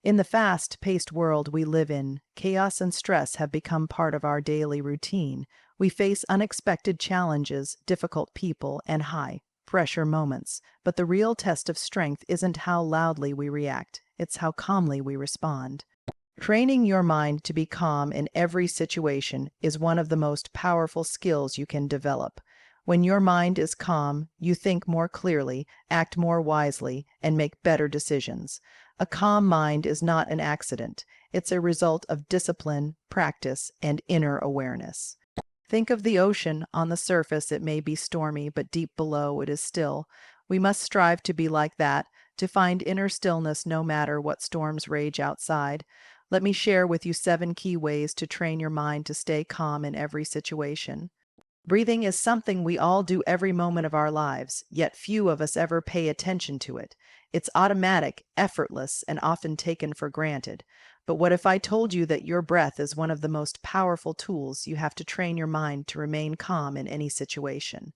In the fast-paced world we live in, chaos and stress have become part of our daily routine. We face unexpected challenges, difficult people, and high-pressure moments. But the real test of strength isn't how loudly we react, it's how calmly we respond. Training your mind to be calm in every situation is one of the most powerful skills you can develop. When your mind is calm, you think more clearly, act more wisely, and make better decisions. A calm mind is not an accident. It's a result of discipline, practice, and inner awareness. Think of the ocean. On the surface, it may be stormy, but deep below, it is still. We must strive to be like that, to find inner stillness no matter what storms rage outside. Let me share with you 7 key ways to train your mind to stay calm in every situation. Breathing is something we all do every moment of our lives, yet few of us ever pay attention to it. It's automatic, effortless, and often taken for granted. But what if I told you that your breath is one of the most powerful tools you have to train your mind to remain calm in any situation?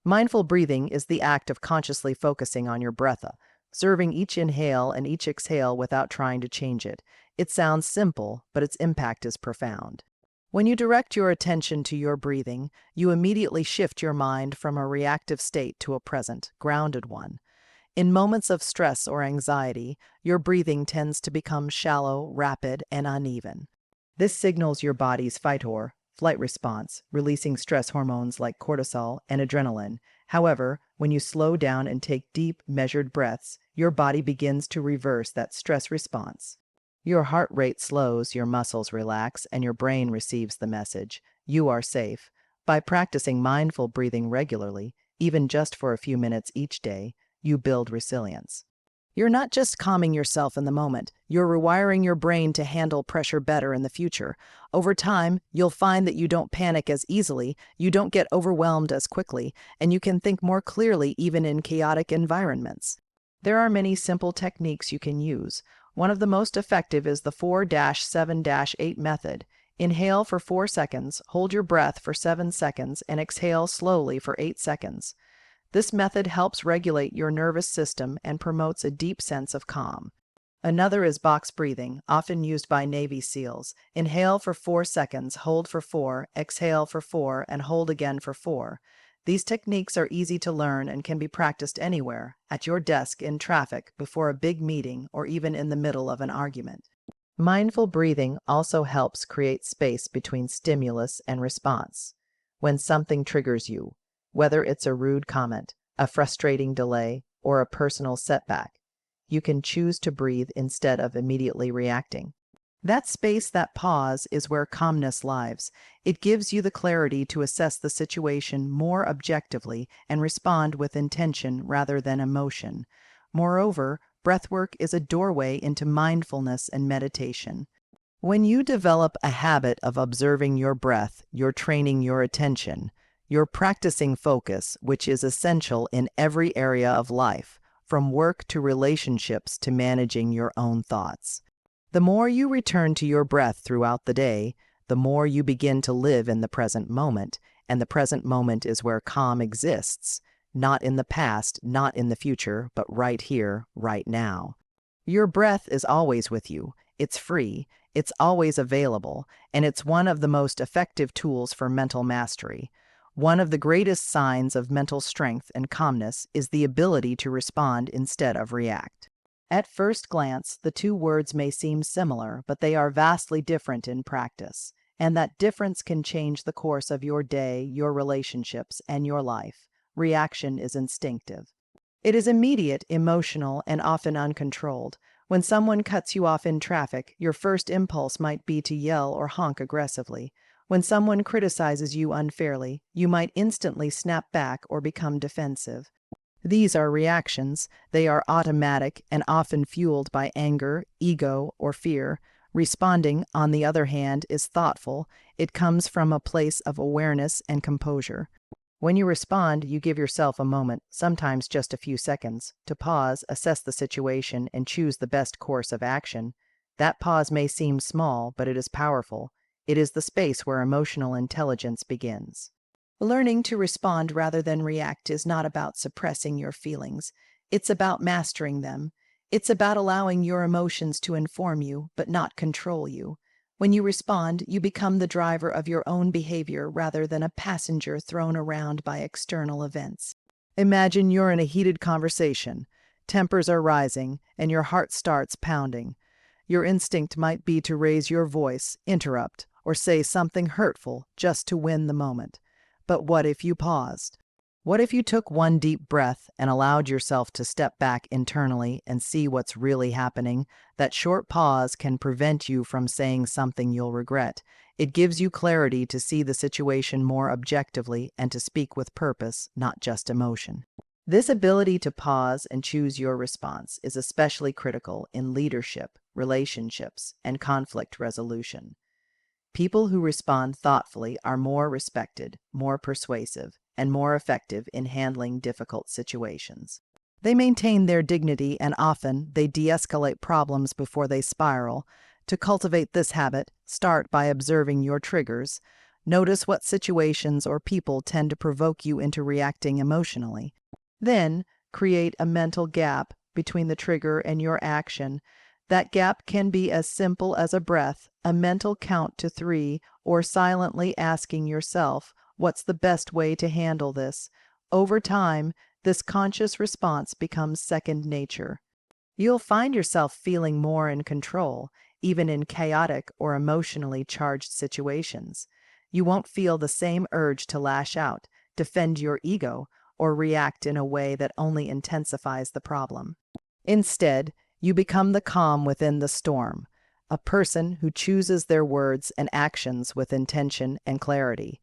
Mindful breathing is the act of consciously focusing on your breath, observing each inhale and each exhale without trying to change it. It sounds simple, but its impact is profound. When you direct your attention to your breathing, you immediately shift your mind from a reactive state to a present, grounded one. In moments of stress or anxiety, your breathing tends to become shallow, rapid, and uneven. This signals your body's fight or flight response, releasing stress hormones like cortisol and adrenaline. However, when you slow down and take deep, measured breaths, your body begins to reverse that stress response. Your heart rate slows, your muscles relax, and your brain receives the message, you are safe. By practicing mindful breathing regularly, even just for a few minutes each day, you build resilience. You're not just calming yourself in the moment, you're rewiring your brain to handle pressure better in the future. Over time, you'll find that you don't panic as easily, you don't get overwhelmed as quickly, and you can think more clearly even in chaotic environments. There are many simple techniques you can use. One of the most effective is the 4-7-8 method. Inhale for 4 seconds, hold your breath for 7 seconds, and exhale slowly for 8 seconds. This method helps regulate your nervous system and promotes a deep sense of calm. Another is box breathing, often used by Navy SEALs. Inhale for 4 seconds, hold for 4, exhale for 4, and hold again for 4. These techniques are easy to learn and can be practiced anywhere, at your desk, in traffic, before a big meeting, or even in the middle of an argument. Mindful breathing also helps create space between stimulus and response. When something triggers you, whether it's a rude comment, a frustrating delay, or a personal setback, you can choose to breathe instead of immediately reacting. That space, that pause, is where calmness lives. It gives you the clarity to assess the situation more objectively and respond with intention rather than emotion. Moreover, breathwork is a doorway into mindfulness and meditation. When you develop a habit of observing your breath, you're training your attention. You're practicing focus, which is essential in every area of life, from work to relationships to managing your own thoughts. The more you return to your breath throughout the day, the more you begin to live in the present moment, and the present moment is where calm exists, not in the past, not in the future, but right here, right now. Your breath is always with you. It's free, it's always available, and it's one of the most effective tools for mental mastery. One of the greatest signs of mental strength and calmness is the ability to respond instead of react. At first glance, the two words may seem similar, but they are vastly different in practice, and that difference can change the course of your day, your relationships, and your life. Reaction is instinctive. It is immediate, emotional, and often uncontrolled. When someone cuts you off in traffic, your first impulse might be to yell or honk aggressively. When someone criticizes you unfairly, you might instantly snap back or become defensive. These are reactions. They are automatic and often fueled by anger, ego, or fear. Responding, on the other hand, is thoughtful. It comes from a place of awareness and composure. When you respond, you give yourself a moment, sometimes just a few seconds, to pause, assess the situation, and choose the best course of action. That pause may seem small, but it is powerful. It is the space where emotional intelligence begins. Learning to respond rather than react is not about suppressing your feelings. It's about mastering them. It's about allowing your emotions to inform you, but not control you. When you respond, you become the driver of your own behavior rather than a passenger thrown around by external events. Imagine you're in a heated conversation. Tempers are rising, and your heart starts pounding. Your instinct might be to raise your voice, interrupt, or say something hurtful just to win the moment. But what if you paused? What if you took one deep breath and allowed yourself to step back internally and see what's really happening? That short pause can prevent you from saying something you'll regret. It gives you clarity to see the situation more objectively and to speak with purpose, not just emotion. This ability to pause and choose your response is especially critical in leadership, relationships, and conflict resolution. People who respond thoughtfully are more respected, more persuasive, and more effective in handling difficult situations. They maintain their dignity and often they de-escalate problems before they spiral. To cultivate this habit, start by observing your triggers. Notice what situations or people tend to provoke you into reacting emotionally. Then, create a mental gap between the trigger and your action. That gap can be as simple as a breath, a mental count to 3, or silently asking yourself, what's the best way to handle this? Over time, this conscious response becomes second nature. You'll find yourself feeling more in control, even in chaotic or emotionally charged situations. You won't feel the same urge to lash out, defend your ego, or react in a way that only intensifies the problem. Instead, you become the calm within the storm, a person who chooses their words and actions with intention and clarity.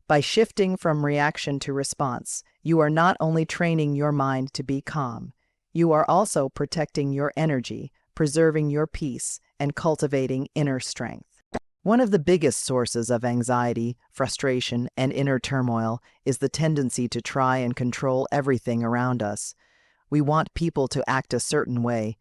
By shifting from reaction to response, you are not only training your mind to be calm, you are also protecting your energy, preserving your peace, and cultivating inner strength. One of the biggest sources of anxiety, frustration, and inner turmoil is the tendency to try and control everything around us. We want people to act a certain way.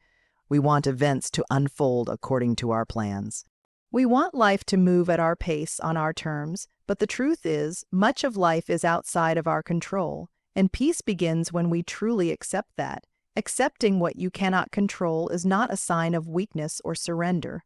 We want events to unfold according to our plans. We want life to move at our pace on our terms, but the truth is, much of life is outside of our control, and peace begins when we truly accept that. Accepting what you cannot control is not a sign of weakness or surrender.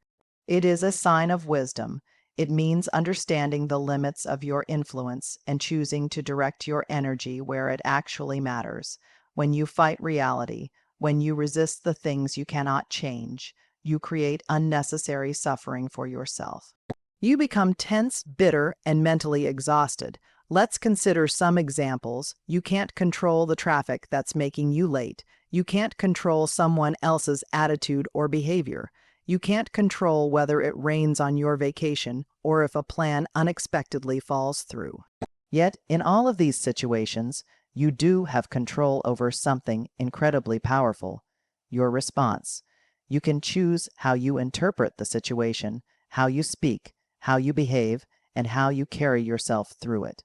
It is a sign of wisdom. It means understanding the limits of your influence and choosing to direct your energy where it actually matters. When you fight reality, when you resist the things you cannot change, you create unnecessary suffering for yourself. You become tense, bitter, and mentally exhausted. Let's consider some examples. You can't control the traffic that's making you late. You can't control someone else's attitude or behavior. You can't control whether it rains on your vacation or if a plan unexpectedly falls through. Yet, in all of these situations, you do have control over something incredibly powerful, your response. You can choose how you interpret the situation, how you speak, how you behave, and how you carry yourself through it.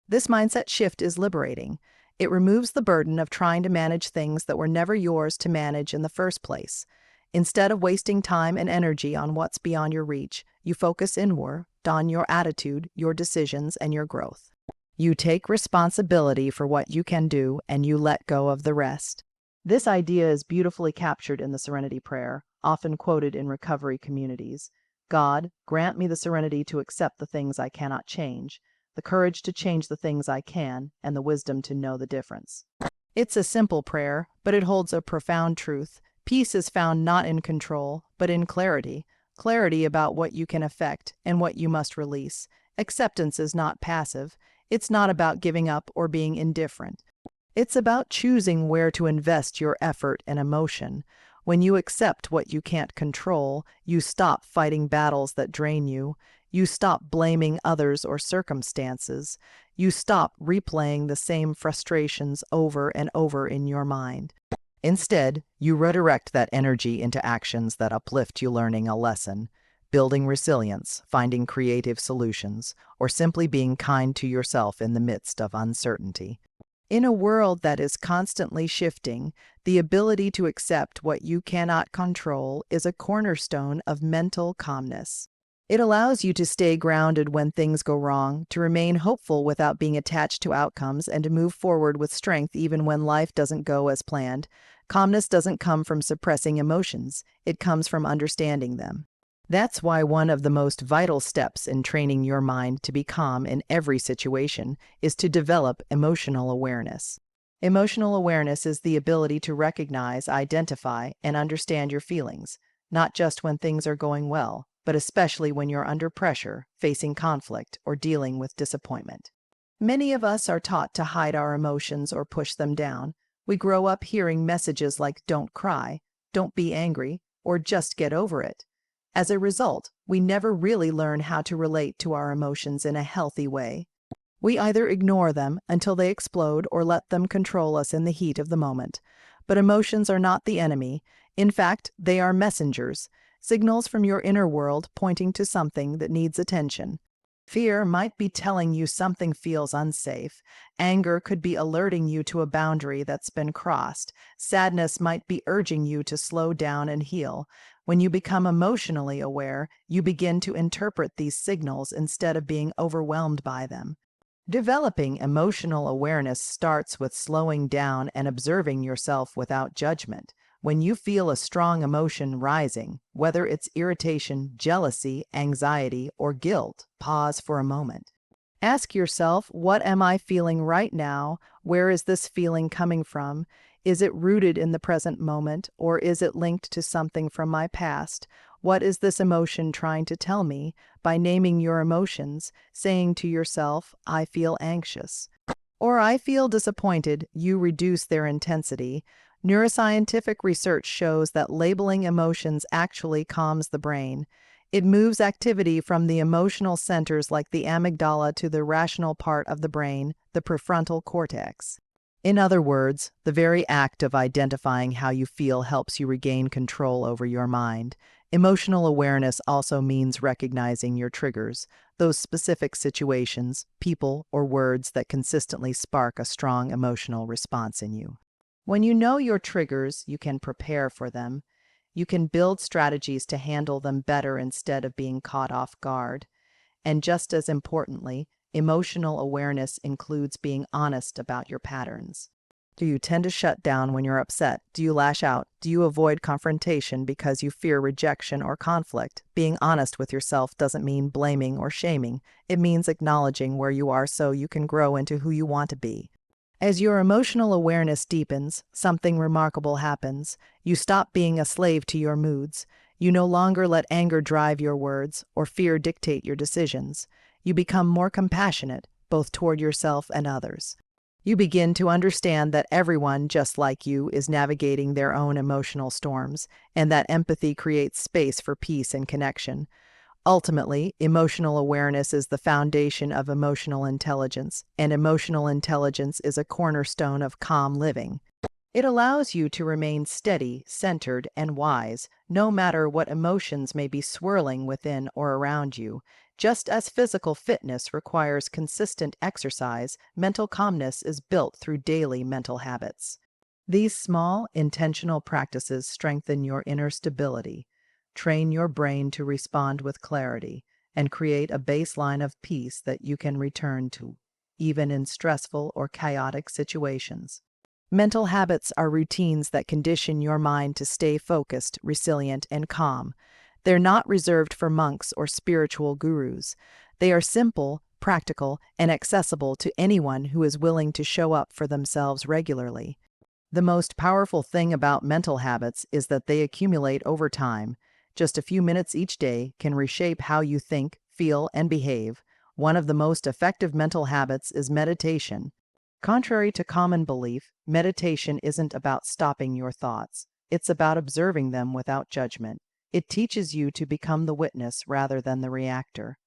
This mindset shift is liberating. It removes the burden of trying to manage things that were never yours to manage in the first place. Instead of wasting time and energy on what's beyond your reach, you focus inward on your attitude, your decisions, and your growth. You take responsibility for what you can do and you let go of the rest. This idea is beautifully captured in the Serenity Prayer, often quoted in recovery communities. God, grant me the serenity to accept the things I cannot change, the courage to change the things I can, and the wisdom to know the difference. It's a simple prayer, but it holds a profound truth. Peace is found not in control, but in clarity. Clarity about what you can affect and what you must release. Acceptance is not passive. It's not about giving up or being indifferent. It's about choosing where to invest your effort and emotion. When you accept what you can't control, you stop fighting battles that drain you. You stop blaming others or circumstances. You stop replaying the same frustrations over and over in your mind. Instead, you redirect that energy into actions that uplift you, learning a lesson, building resilience, finding creative solutions, or simply being kind to yourself in the midst of uncertainty. In a world that is constantly shifting, the ability to accept what you cannot control is a cornerstone of mental calmness. It allows you to stay grounded when things go wrong, to remain hopeful without being attached to outcomes, and to move forward with strength even when life doesn't go as planned. Calmness doesn't come from suppressing emotions, it comes from understanding them. That's why one of the most vital steps in training your mind to be calm in every situation is to develop emotional awareness. Emotional awareness is the ability to recognize, identify, and understand your feelings, not just when things are going well, but especially when you're under pressure, facing conflict, or dealing with disappointment. Many of us are taught to hide our emotions or push them down. We grow up hearing messages like "don't cry," "don't be angry," or "just get over it." As a result, we never really learn how to relate to our emotions in a healthy way. We either ignore them until they explode or let them control us in the heat of the moment. But emotions are not the enemy. In fact, they are messengers, signals from your inner world pointing to something that needs attention. Fear might be telling you something feels unsafe. Anger could be alerting you to a boundary that's been crossed. Sadness might be urging you to slow down and heal. When you become emotionally aware, you begin to interpret these signals instead of being overwhelmed by them. Developing emotional awareness starts with slowing down and observing yourself without judgment. When you feel a strong emotion rising, whether it's irritation, jealousy, anxiety, or guilt, pause for a moment. Ask yourself, what am I feeling right now? Where is this feeling coming from? Is it rooted in the present moment, or is it linked to something from my past? What is this emotion trying to tell me? By naming your emotions, saying to yourself, "I feel anxious," or "I feel disappointed," you reduce their intensity. Neuroscientific research shows that labeling emotions actually calms the brain. It moves activity from the emotional centers like the amygdala to the rational part of the brain, the prefrontal cortex. In other words, the very act of identifying how you feel helps you regain control over your mind. Emotional awareness also means recognizing your triggers, those specific situations, people, or words that consistently spark a strong emotional response in you. When you know your triggers, you can prepare for them. You can build strategies to handle them better instead of being caught off guard. And just as importantly, emotional awareness includes being honest about your patterns. Do you tend to shut down when you're upset? Do you lash out? Do you avoid confrontation because you fear rejection or conflict? Being honest with yourself doesn't mean blaming or shaming. It means acknowledging where you are so you can grow into who you want to be. As your emotional awareness deepens, something remarkable happens. You stop being a slave to your moods. You no longer let anger drive your words or fear dictate your decisions. You become more compassionate, both toward yourself and others. You begin to understand that everyone, just like you, is navigating their own emotional storms, and that empathy creates space for peace and connection. Ultimately, emotional awareness is the foundation of emotional intelligence, and emotional intelligence is a cornerstone of calm living. It allows you to remain steady, centered, and wise, no matter what emotions may be swirling within or around you. Just as physical fitness requires consistent exercise, mental calmness is built through daily mental habits. These small, intentional practices strengthen your inner stability, train your brain to respond with clarity, and create a baseline of peace that you can return to, even in stressful or chaotic situations. Mental habits are routines that condition your mind to stay focused, resilient, and calm. They're not reserved for monks or spiritual gurus. They are simple, practical, and accessible to anyone who is willing to show up for themselves regularly. The most powerful thing about mental habits is that they accumulate over time. Just a few minutes each day can reshape how you think, feel, and behave. One of the most effective mental habits is meditation. Contrary to common belief, meditation isn't about stopping your thoughts. It's about observing them without judgment. It teaches you to become the witness rather than the reactor.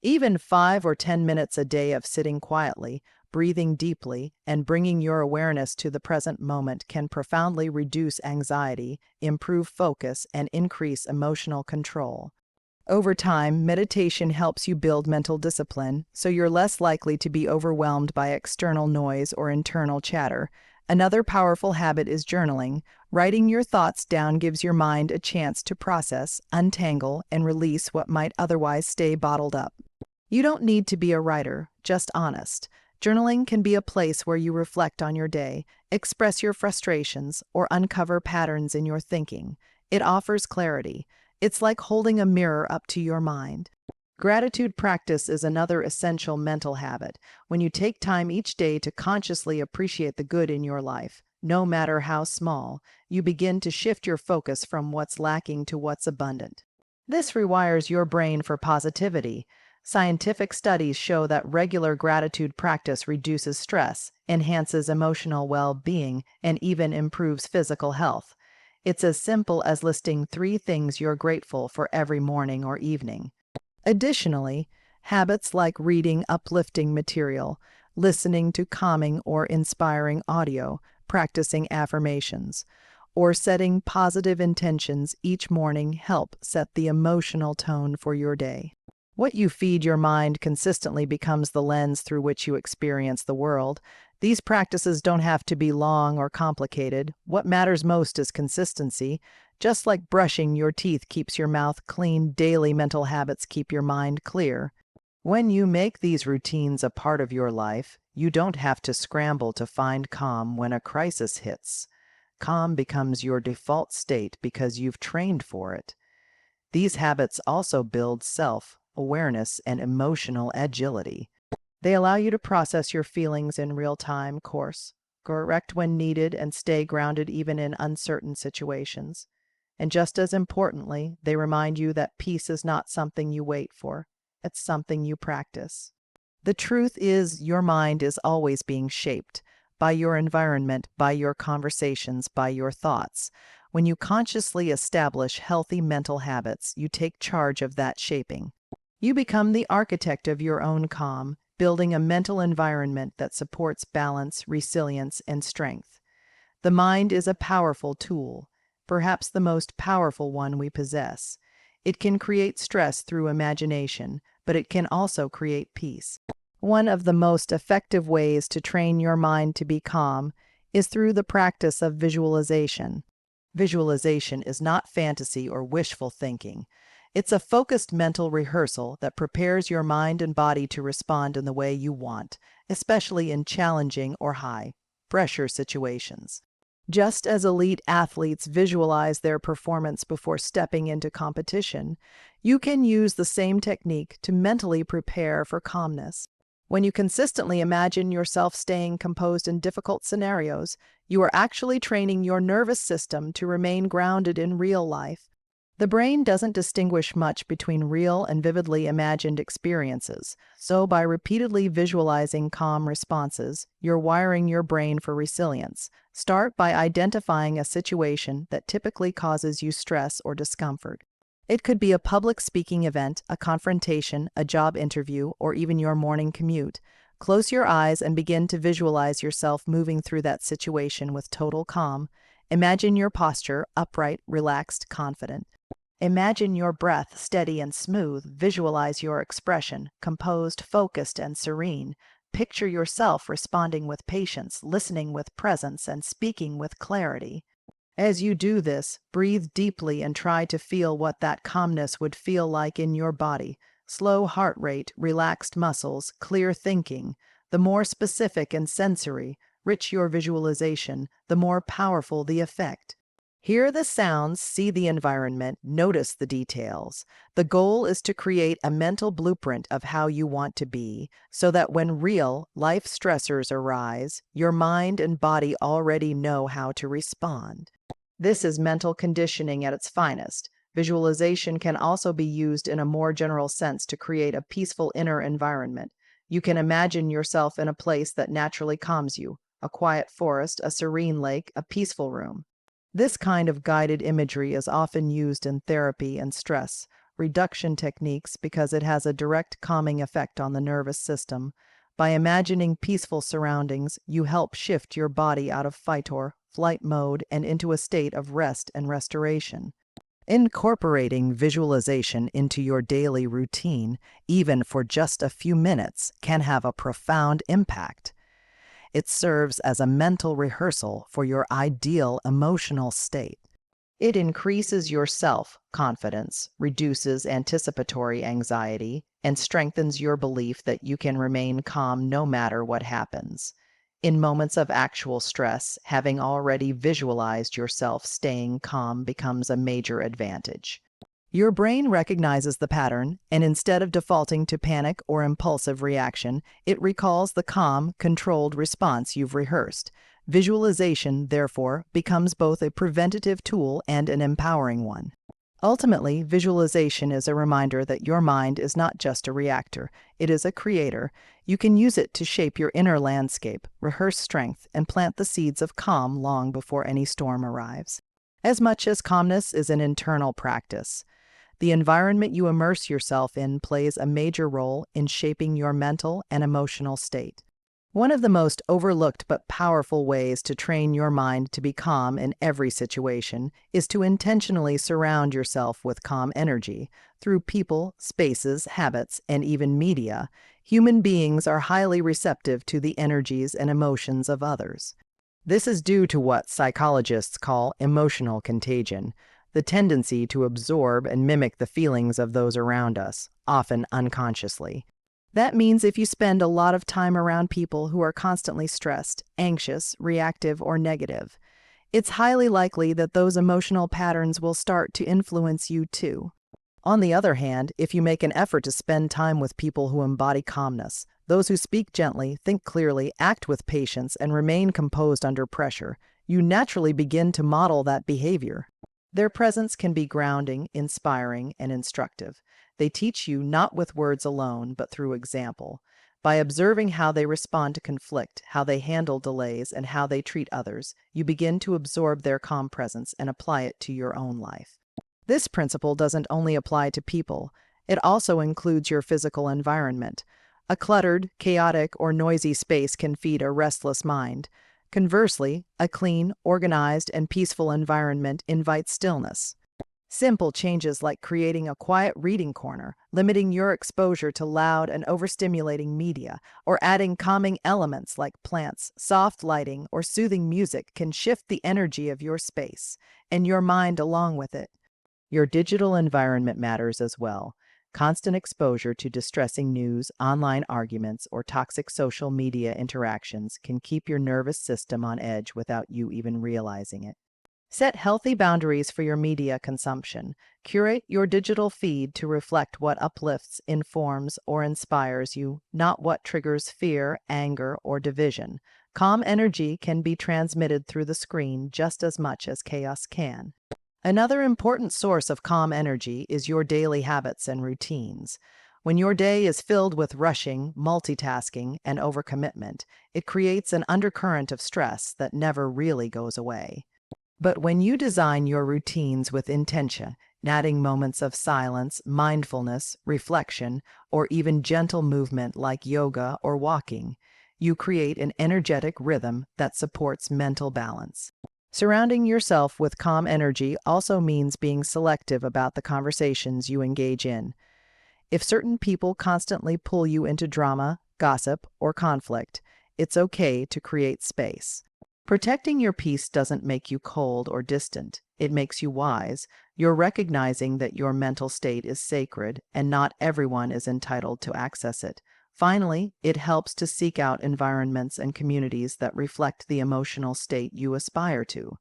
Even 5 or 10 minutes a day of sitting quietly, breathing deeply, and bringing your awareness to the present moment can profoundly reduce anxiety, improve focus, and increase emotional control. Over time, meditation helps you build mental discipline, so you're less likely to be overwhelmed by external noise or internal chatter. Another powerful habit is journaling. Writing your thoughts down gives your mind a chance to process, untangle, and release what might otherwise stay bottled up. You don't need to be a writer, just honest. Journaling can be a place where you reflect on your day, express your frustrations, or uncover patterns in your thinking. It offers clarity. It's like holding a mirror up to your mind. Gratitude practice is another essential mental habit. When you take time each day to consciously appreciate the good in your life, no matter how small, you begin to shift your focus from what's lacking to what's abundant. This rewires your brain for positivity. Scientific studies show that regular gratitude practice reduces stress, enhances emotional well-being, and even improves physical health. It's as simple as listing 3 things you're grateful for every morning or evening. Additionally, habits like reading uplifting material, listening to calming or inspiring audio, practicing affirmations, or setting positive intentions each morning help set the emotional tone for your day. What you feed your mind consistently becomes the lens through which you experience the world. These practices don't have to be long or complicated. What matters most is consistency. Just like brushing your teeth keeps your mouth clean, daily mental habits keep your mind clear. When you make these routines a part of your life, you don't have to scramble to find calm when a crisis hits. Calm becomes your default state because you've trained for it. These habits also build self-awareness and emotional agility. They allow you to process your feelings in real time, correct when needed, and stay grounded even in uncertain situations. And just as importantly, they remind you that peace is not something you wait for, it's something you practice. The truth is, your mind is always being shaped by your environment, by your conversations, by your thoughts. When you consciously establish healthy mental habits, you take charge of that shaping. You become the architect of your own calm, building a mental environment that supports balance, resilience, and strength. The mind is a powerful tool, perhaps the most powerful one we possess. It can create stress through imagination, but it can also create peace. One of the most effective ways to train your mind to be calm is through the practice of visualization. Visualization is not fantasy or wishful thinking. It's a focused mental rehearsal that prepares your mind and body to respond in the way you want, especially in challenging or high-pressure situations. Just as elite athletes visualize their performance before stepping into competition, you can use the same technique to mentally prepare for calmness. When you consistently imagine yourself staying composed in difficult scenarios, you are actually training your nervous system to remain grounded in real life. The brain doesn't distinguish much between real and vividly imagined experiences, so by repeatedly visualizing calm responses, you're wiring your brain for resilience. Start by identifying a situation that typically causes you stress or discomfort. It could be a public speaking event, a confrontation, a job interview, or even your morning commute. Close your eyes and begin to visualize yourself moving through that situation with total calm. Imagine your posture upright, relaxed, confident. Imagine your breath steady and smooth. Visualize your expression composed, focused, and serene. Picture yourself responding with patience, listening with presence, and speaking with clarity. As you do this, breathe deeply and try to feel what that calmness would feel like in your body. Slow heart rate, relaxed muscles, clear thinking. The more specific and sensory, rich your visualization, the more powerful the effect. Hear the sounds, see the environment, notice the details. The goal is to create a mental blueprint of how you want to be, so that when real life stressors arise, your mind and body already know how to respond. This is mental conditioning at its finest. Visualization can also be used in a more general sense to create a peaceful inner environment. You can imagine yourself in a place that naturally calms you, a quiet forest, a serene lake, a peaceful room. This kind of guided imagery is often used in therapy and stress reduction techniques because it has a direct calming effect on the nervous system. By imagining peaceful surroundings, you help shift your body out of fight or flight mode and into a state of rest and restoration. Incorporating visualization into your daily routine, even for just a few minutes, can have a profound impact. It serves as a mental rehearsal for your ideal emotional state. It increases your self-confidence, reduces anticipatory anxiety, and strengthens your belief that you can remain calm no matter what happens. In moments of actual stress, having already visualized yourself staying calm becomes a major advantage. Your brain recognizes the pattern, and instead of defaulting to panic or impulsive reaction, it recalls the calm, controlled response you've rehearsed. Visualization, therefore, becomes both a preventative tool and an empowering one. Ultimately, visualization is a reminder that your mind is not just a reactor, it is a creator. You can use it to shape your inner landscape, rehearse strength, and plant the seeds of calm long before any storm arrives. As much as calmness is an internal practice, the environment you immerse yourself in plays a major role in shaping your mental and emotional state. One of the most overlooked but powerful ways to train your mind to be calm in every situation is to intentionally surround yourself with calm energy. Through people, spaces, habits, and even media, human beings are highly receptive to the energies and emotions of others. This is due to what psychologists call emotional contagion, the tendency to absorb and mimic the feelings of those around us, often unconsciously. That means if you spend a lot of time around people who are constantly stressed, anxious, reactive, or negative, it's highly likely that those emotional patterns will start to influence you too. On the other hand, if you make an effort to spend time with people who embody calmness, those who speak gently, think clearly, act with patience, and remain composed under pressure, you naturally begin to model that behavior. Their presence can be grounding, inspiring, and instructive. They teach you not with words alone, but through example. By observing how they respond to conflict, how they handle delays, and how they treat others, you begin to absorb their calm presence and apply it to your own life. This principle doesn't only apply to people, it also includes your physical environment. A cluttered, chaotic, or noisy space can feed a restless mind. Conversely, a clean, organized, and peaceful environment invites stillness. Simple changes like creating a quiet reading corner, limiting your exposure to loud and overstimulating media, or adding calming elements like plants, soft lighting, or soothing music can shift the energy of your space, and your mind along with it. Your digital environment matters as well. Constant exposure to distressing news, online arguments, or toxic social media interactions can keep your nervous system on edge without you even realizing it. Set healthy boundaries for your media consumption. Curate your digital feed to reflect what uplifts, informs, or inspires you, not what triggers fear, anger, or division. Calm energy can be transmitted through the screen just as much as chaos can. Another important source of calm energy is your daily habits and routines. When your day is filled with rushing, multitasking, and overcommitment, it creates an undercurrent of stress that never really goes away. But when you design your routines with intention, adding moments of silence, mindfulness, reflection, or even gentle movement like yoga or walking, you create an energetic rhythm that supports mental balance. Surrounding yourself with calm energy also means being selective about the conversations you engage in. If certain people constantly pull you into drama, gossip, or conflict, it's okay to create space. Protecting your peace doesn't make you cold or distant. It makes you wise. You're recognizing that your mental state is sacred and not everyone is entitled to access it. Finally, it helps to seek out environments and communities that reflect the emotional state you aspire to.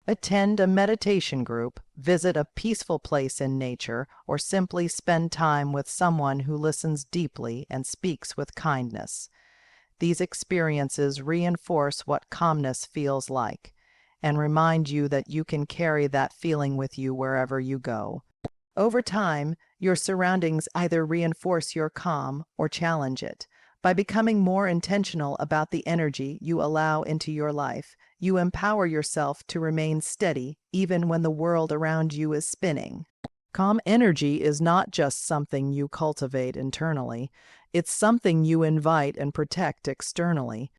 Attend a meditation group, visit a peaceful place in nature, or simply spend time with someone who listens deeply and speaks with kindness. These experiences reinforce what calmness feels like and remind you that you can carry that feeling with you wherever you go. Over time, your surroundings either reinforce your calm or challenge it. By becoming more intentional about the energy you allow into your life, you empower yourself to remain steady even when the world around you is spinning. Calm energy is not just something you cultivate internally, it's something you invite and protect externally.